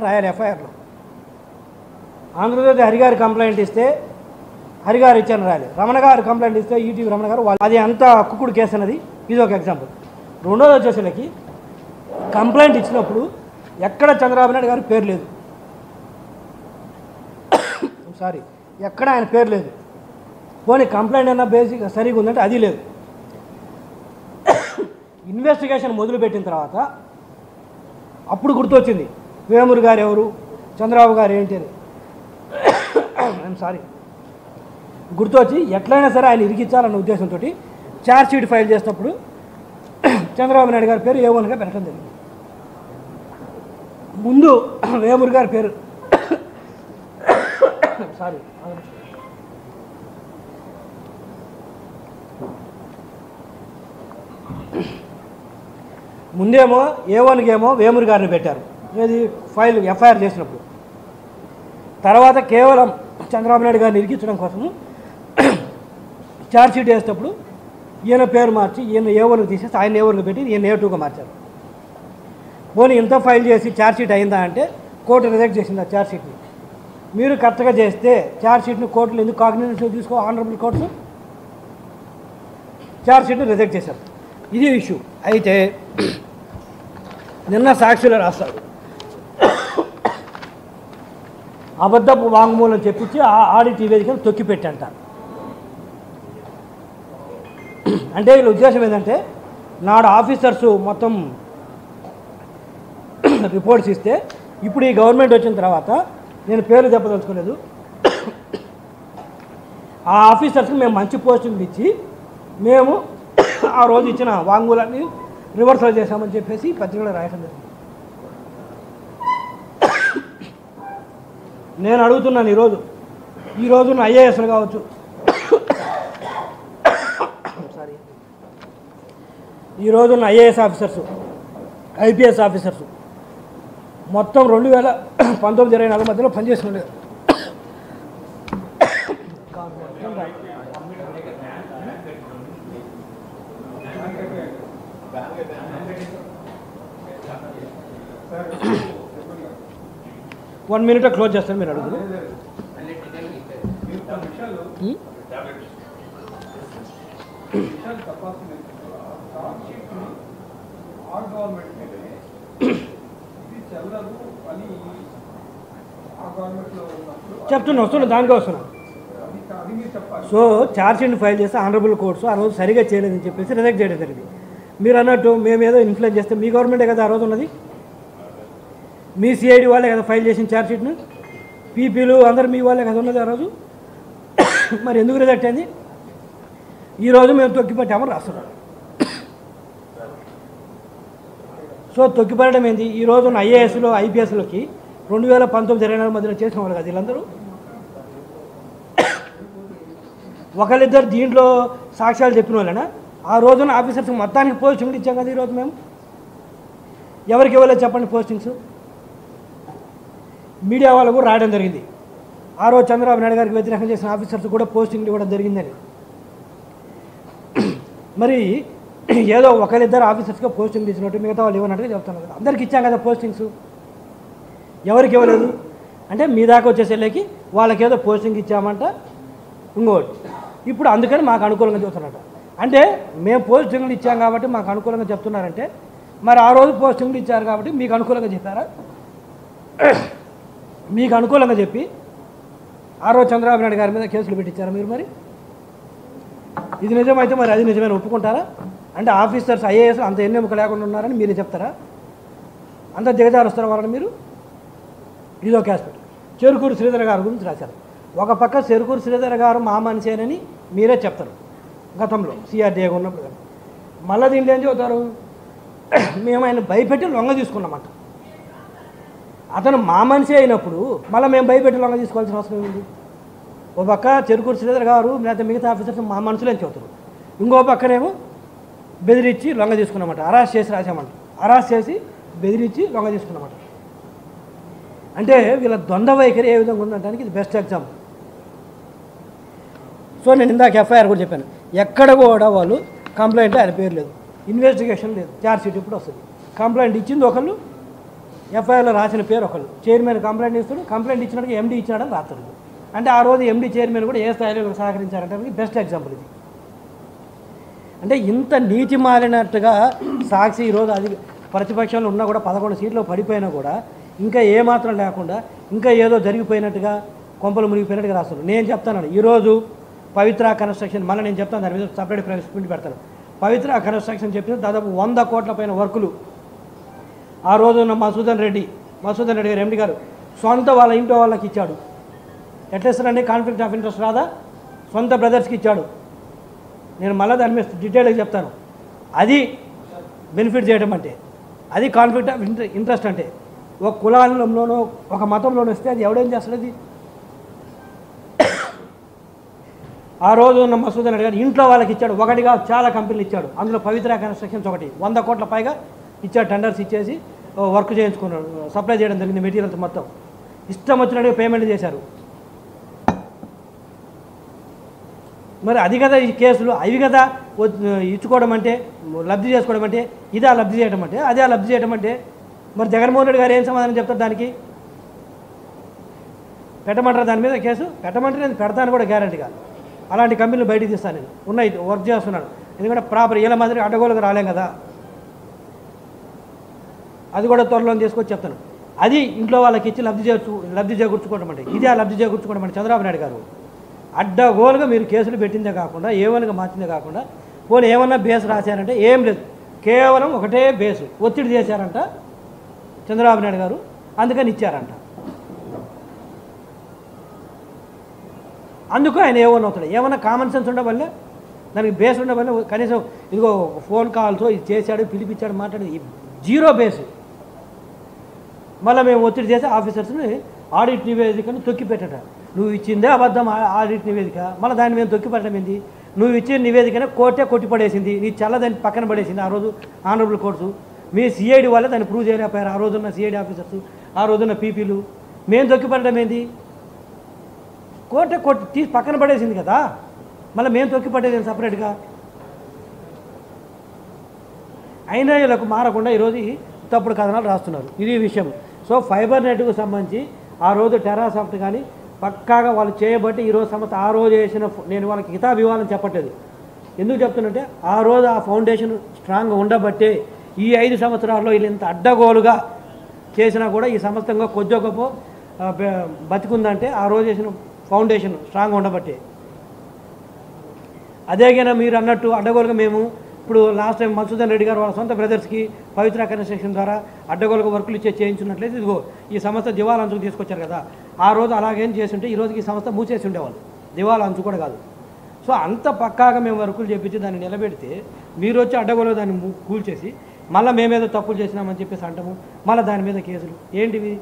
రాయాలి ఎఫ్ఐఆర్లో. ఆంధ్రజ్యోతి హరిగారి కంప్లైంట్ ఇస్తే హరిగారు ఇచ్చాను రాయాలి, రమణ గారు కంప్లైంట్ ఇస్తే ఈటీవీ రమణ గారు అది అంత కుక్కుడు కేసు అన్నది. ఇది ఒక ఎగ్జాంపుల్. రెండోది వచ్చేసరికి కంప్లైంట్ ఇచ్చినప్పుడు ఎక్కడ చంద్రబాబు నాయుడు గారి పేరు లేదు, సారీ ఎక్కడ ఆయన పేరు లేదు. పోనీ కంప్లైంట్ అన్న బేసిక్ సరిగా ఉందంటే అది లేదు. ఇన్వెస్టిగేషన్ మొదలుపెట్టిన తర్వాత అప్పుడు గుర్తొచ్చింది వేమూరు గారు ఎవరు, చంద్రబాబు గారు ఏంటి అని. ఐఎమ్ సారీ, గుర్తొచ్చి ఎట్లయినా సరే ఆయన ఇరికించాలన్న ఉద్దేశంతో ఛార్జ్ షీట్ ఫైల్ చేసినప్పుడు చంద్రబాబు నాయుడు గారి పేరు A1గా పెట్టడం జరిగింది. ముందు వేమూరు గారి పేరు సారీ ముందేమో A1కి ఏమో వేమూరు గారిని పెట్టారు, ఏది ఫైల్ ఎఫ్ఐఆర్ చేసినప్పుడు. తర్వాత కేవలం చంద్రబాబు నాయుడు గారిని ఇరికించడం కోసము ఛార్జ్ షీట్ వేసేటప్పుడు ఈయన పేరు మార్చి ఈయన A1కి తీసేసి ఆయన A1కి పెట్టి ఈయన A2గా మార్చారు. పోనీ ఇంత ఫైల్ చేసి ఛార్జ్ షీట్ అయిందా అంటే కోర్టు రిజెక్ట్ చేసింది ఆ ఛార్జ్ షీట్ని. మీరు కరెక్ట్గా చేస్తే ఛార్జ్ షీట్ని కోర్టులు ఎందుకు కాగ్నిజెన్స్లో తీసుకో, ఆనరబుల్ కోర్ట్స్ ఛార్జ్ షీట్ని రిజెక్ట్ చేశారు. ఇది ఇష్యూ. అయితే నిన్న సాక్షిలో రాస్తాడు, అబద్ధపు వాంగ్మూలం చెప్పించి ఆ ఆడిట్ నివేదికను తొక్కిపెట్టంట. అంటే వీళ్ళ ఉద్దేశం ఏంటంటే నాడు ఆఫీసర్స్ మొత్తం రిపోర్ట్స్ ఇస్తే ఇప్పుడు ఈ గవర్నమెంట్ వచ్చిన తర్వాత, నేను పేర్లు చెప్పదలుచుకోలేదు, ఆ ఆఫీసర్స్కి మేము మంచి పోస్టింగ్ ఇచ్చి మేము ఆ రోజు ఇచ్చిన వాంగ్మూలాన్ని రివర్సల్ చేశామని చెప్పేసి పత్రికలో రాయడం జరిగింది. నేను అడుగుతున్నాను ఈరోజు ఐఏఎస్లు కావచ్చు, సారీ ఈరోజు ఐఏఎస్ ఆఫీసర్సు, ఐపీఎస్ ఆఫీసర్సు మొత్తం 2019-24 మధ్యలో పనిచేస్తున్నారు. 1 minute క్లోజ్ చేస్తారు మీరు అడుగుతారు. చెప్తున్నా వస్తున్నా దానికే వస్తున్నా. సో ఛార్జ్ షీట్ని ఫైల్ చేస్తే ఆనరబుల్ కోర్ట్స్ ఆ రోజు సరిగా చేయలేదని చెప్పేసి రిజెక్ట్ చేయడం జరిగింది. మీరు అన్నట్టు మేమేదో ఇన్ఫ్లుయెన్స్ చేస్తే మీ గవర్నమెంటే కదా ఆ రోజు ఉన్నది, మీ సిఐడి వాళ్ళే కదా ఫైల్ చేసిన ఛార్జ్ షీట్ను, పీపీలు అందరు మీ వాళ్ళే కదా ఉన్నది ఆ రోజు. మరి ఎందుకు రిజెక్ట్ అయింది? ఈరోజు మేము తొక్కిపెట్టామని రాస్తున్నాం. సో తొక్కిపెట్టడం ఏంది? ఈరోజు ఉన్న ఐఏఎస్లో ఐపీఎస్లోకి 2019-24 మధ్యలో చేసిన వాళ్ళు కదా వీళ్ళందరూ. ఒకరిద్దరు దీంట్లో సాక్ష్యాలు చెప్పిన వాళ్ళైనా ఆ రోజున ఆఫీసర్స్ మొత్తానికి పోస్టింగ్లు ఇచ్చాం కదా ఈరోజు మేము. ఎవరికి ఇవ్వలేదు చెప్పండి పోస్టింగ్స్? మీడియా వాళ్ళు కూడా రాయడం జరిగింది, ఆ రోజు చంద్రబాబు నాయుడు గారికి వ్యతిరేకం చేసిన ఆఫీసర్స్ కూడా పోస్టింగ్లు ఇవ్వడం జరిగిందని. మరి ఏదో ఒకరిద్దరు ఆఫీసర్స్గా పోస్టింగ్ ఇచ్చినట్టు మిగతా వాళ్ళు ఇవ్వనట్టుగా చెప్తాను కదా. అందరికి ఇచ్చాం కదా పోస్టింగ్స్, ఎవరికి ఇవ్వలేదు అంటే మీ దాకా వచ్చేసేళ్ళకి వాళ్ళకేదో పోస్టింగ్ ఇచ్చామంట ఇంకోటి. ఇప్పుడు అందుకని మాకు అనుకూలంగా చెప్తున్నట్టు. అంటే మేము పోస్టింగ్లు ఇచ్చాం కాబట్టి మాకు అనుకూలంగా చెప్తున్నారంటే మరి ఆ రోజు పోస్టింగ్లు ఇచ్చారు కాబట్టి మీకు అనుకూలంగా చెప్పారా? మీకు అనుకూలంగా చెప్పి ఆ రోజు చంద్రబాబు నాయుడు గారి మీద కేసులు పెట్టించారా మీరు? మరి ఇది నిజమైతే మరి అది నిజమైన ఒప్పుకుంటారా? అంటే ఆఫీసర్స్ ఐఏఎస్ అంత ఎన్నెముక లేకుండా ఉన్నారని మీరే చెప్తారా? అంత దిగజారుస్తారా వాళ్ళని మీరు? ఇదో ఆస్పెక్ట్. చెరుకూరు శ్రీధర్ గారి గురించి రాశారు. ఒక పక్క చెరుకూరు శ్రీధర్ గారు మా మనిషేనని మీరే చెప్తారు గతంలో సిఆర్డీఏ ఉన్నప్పుడు. మళ్ళీ దీంట్లో ఏం చెబుతారు? మేము ఆయన భయపెట్టి లొంగ తీసుకున్నామంట. అతను మా మనిషి అయినప్పుడు మళ్ళీ మేము భయపెట్టి లొంగ తీసుకోవాల్సిన అవసరం ఏంటి? ఓ పక్క చెరుకూరు శ్రీధర్ గారు లేదా మిగతా ఆఫీసర్స్ మా మనుషులని చెబుతారు, ఇంకో పక్కనేమో బెదిరించి లొంగ తీసుకున్నామంట. అరెస్ట్ చేసి రాసామంట, అరెస్ట్ చేసి బెదిరించి లొంగ తీసుకున్నామంట. అంటే వీళ్ళ ద్వంద్వ వైఖరి ఏ విధంగా ఉందంటానికి ఇది బెస్ట్ ఎగ్జాంపుల్. సో నేను ఇందాక ఎఫ్ఐఆర్ కూడా చెప్పాను, ఎక్కడ కూడా వాళ్ళు కంప్లైంట్ ఆయన పేరు లేదు, ఇన్వెస్టిగేషన్ లేదు, ఛార్జ్ షీట్ ఇప్పుడు వస్తుంది. కంప్లైంట్ ఇచ్చింది ఒకళ్ళు, ఎఫ్ఐఆర్లో రాసిన పేరు ఒకరు, చైర్మన్ కంప్లైంట్ ఇస్తాడు, కంప్లైంట్ ఇచ్చినట్టుగా ఎండీ ఇచ్చినాడని రాస్తాడు. అంటే ఆ రోజు ఎండీ చైర్మన్ కూడా ఏ స్థాయిలో సహకరించారంటే బెస్ట్ ఎగ్జాంపుల్ ఇది. అంటే ఇంత నీతి మారినట్టుగా సాక్షి ఈరోజు అది ప్రతిపక్షంలో ఉన్నా కూడా 11 సీట్లు పడిపోయినా కూడా ఇంకా ఏమాత్రం లేకుండా ఇంకా ఏదో జరిగిపోయినట్టుగా కొంపలు మునిగిపోయినట్టుగా రాస్తున్నారు. నేను చెప్తాను ఈరోజు పవిత్ర కన్స్ట్రక్షన్, మళ్ళీ నేను చెప్తాను దాని మీద సపరేట్ ప్రెస్ మీట్ పెడతాను. పవిత్ర కన్స్ట్రక్షన్ చెప్పిన దాదాపు 100 కోట్ల పైన వర్కులు ఆ రోజు ఉన్న మసూదన్ రెడ్డి గారు ఎండి గారు సొంత వాళ్ళ ఇంట్లో వాళ్ళకి ఇచ్చాడు. ఎట్లా ఇస్తారండి? కాన్ఫ్లిక్ట్ ఆఫ్ ఇంట్రెస్ట్ రాదా? సొంత బ్రదర్స్కి ఇచ్చాడు. నేను మళ్ళీ దాని మీద డీటెయిల్గా చెప్తాను. అది బెనిఫిట్ చేయడం అంటే, అది కాన్ఫ్లిక్ట్ ఆఫ్ ఇంట్రెస్ట్ అంటే. ఒక కులంలోనో ఒక మతంలోనో వస్తే అది ఎవడేం చేస్తుంది? ఆ రోజు ఉన్న మసూదన్ రెడ్డి గారు ఇంట్లో వాళ్ళకి ఇచ్చాడు. ఒకటిగా చాలా కంపెనీలు ఇచ్చాడు. అందులో పవిత్ర కన్స్ట్రక్షన్స్ ఒకటి. 100 కోట్ల పైగా ఇచ్చాడు. టెండర్స్ ఇచ్చేసి వర్క్ చేయించుకున్నాడు, సప్లై చేయడం జరిగింది. మెటీరియల్స్ మొత్తం ఇష్టం వచ్చినట్టుగా పేమెంట్ చేశారు. మరి అది కదా ఈ కేసులు, అవి కదా ఇచ్చుకోవడం అంటే, లబ్ధి చేసుకోవడం అంటే. ఇదే లబ్ధి చేయడం అంటే, అదే లబ్ధి చేయడం అంటే. మరి జగన్మోహన్ రెడ్డి గారు ఏం సమాధానం చెప్తారు దానికి? పెట్టమంటారు దాని మీద కేసు? పెట్టమంటే నేను పెడతాను కూడా గ్యారంటీగా. అలాంటి కంపెనీలు బయటికి తీస్తాను. నేను ఉన్నాయి, వర్క్ చేస్తున్నాను. ఎందుకంటే ప్రాపర్ వీళ్ళ మాదిరి అడ్డగోలుగా రాలేం కదా. అది కూడా త్వరలో తీసుకొచ్చి చెప్తాను. అది ఇంట్లో వాళ్ళకి ఇచ్చి లబ్ధి చేకూర్చుకోవడం అంటే, ఇదే లబ్ధి చేకూర్చుకోవడం అంటే. చంద్రబాబు నాయుడు గారు అడ్డగోలుగా మీరు కేసులు పెట్టిందే కాకుండా, ఏమనగా మార్చిందే కాకుండా, పోనీ ఏమన్నా బేస్ రాశారంటే ఏం లేదు, కేవలం ఒకటే బేసు ఒత్తిడి చేశారంట చంద్రబాబు నాయుడు గారు, అందుకని ఇచ్చారంట. అందుకు ఆయన ఏమన్నా అవుతాడు. ఏమన్నా కామన్ సెన్స్ ఉండవల్లే, దానికి బేస్ ఉండవల్లే. కనీసం ఇదిగో ఫోన్ కాల్స్ ఇది చేశాడు, పిలిపించాడు, మాట్లాడి జీరో బేసు. మళ్ళీ మేము ఒత్తిడి చేసి ఆఫీసర్స్ని ఆడిట్ నివేదికను తొక్కిపెట్టట. నువ్వు ఇచ్చిందే అబద్ధం ఆడిట్ నివేదిక, మళ్ళీ దాన్ని మేము తొక్కిపెట్టడం ఏంది? నువ్వు ఇచ్చిన నివేదికనే కోర్టే కొట్టిపడేసింది, నీ చల్లదాన్ని పక్కన పడేసింది ఆ రోజు ఆనరబుల్ కోర్టు. మీ సిఐడి వల్ల దాన్ని ప్రూవ్ చేయలేకపోయారు ఆ రోజున్న సిఐడి ఆఫీసర్స్, ఆ రోజున్న పీపీలు. మేము తొక్కిపడడం ఏంది? కోర్టే తీసి పక్కన పడేసింది కదా, మళ్ళీ మేము తొక్కిపడేది సపరేట్గా. అయినా వీళ్ళకు మారకుండా ఈరోజు తప్పుడు కథనాలు రాస్తున్నారు. ఇది విషయం. సో ఫైబర్ నెట్కు సంబంధించి ఆ రోజు టెరాసాఫ్ట్ కానీ పక్కాగా వాళ్ళు చేయబట్టి ఈరోజు సంస్థ ఆ రోజు వేసిన, నేను వాళ్ళకి కితాబు ఇవ్వాలని చెప్పట్లేదు. ఎందుకు చెప్తున్నంటే ఆ రోజు ఆ ఫౌండేషన్ స్ట్రాంగ్గా ఉండబట్టే ఈ 5 సంవత్సరాల్లో వీళ్ళు ఇంత అడ్డగోలుగా చేసినా కూడా ఈ సంస్థంగా కొద్ది గొప్ప బతికుందంటే ఆ రోజు వేసిన ఫౌండేషన్ స్ట్రాంగ్గా ఉండబట్టే. అదేగైనా మీరు అన్నట్టు అడ్డగోలుగా మేము ఇప్పుడు లాస్ట్ టైం మసూదన్ రెడ్డి గారు వాళ్ళ సొంత బ్రదర్స్కి పవిత్ర కన్స్ట్రక్షన్ ద్వారా అడ్డగోలుగా వర్కులు చేయించున్నట్లయితే ఇదిగో ఈ సంస్థ దివాలా అంచుకు తీసుకొచ్చారు కదా. ఆ రోజు అలాగేం చేస్తుంటే ఈ రోజుకి ఈ సంస్థ మూసేసి ఉండేవాళ్ళు, దివాలా అంచు కూడా కాదు. సో అంత పక్కాగా మేము వర్కులు చేపించి దాన్ని నిలబెడితే మీరు వచ్చి అడ్డగోలుగా దాన్ని కూల్చేసి మళ్ళీ మేమేదో తప్పులు చేసినామని చెప్పేసి అంటాము, మళ్ళీ దాని మీద కేసులు ఏంటివి?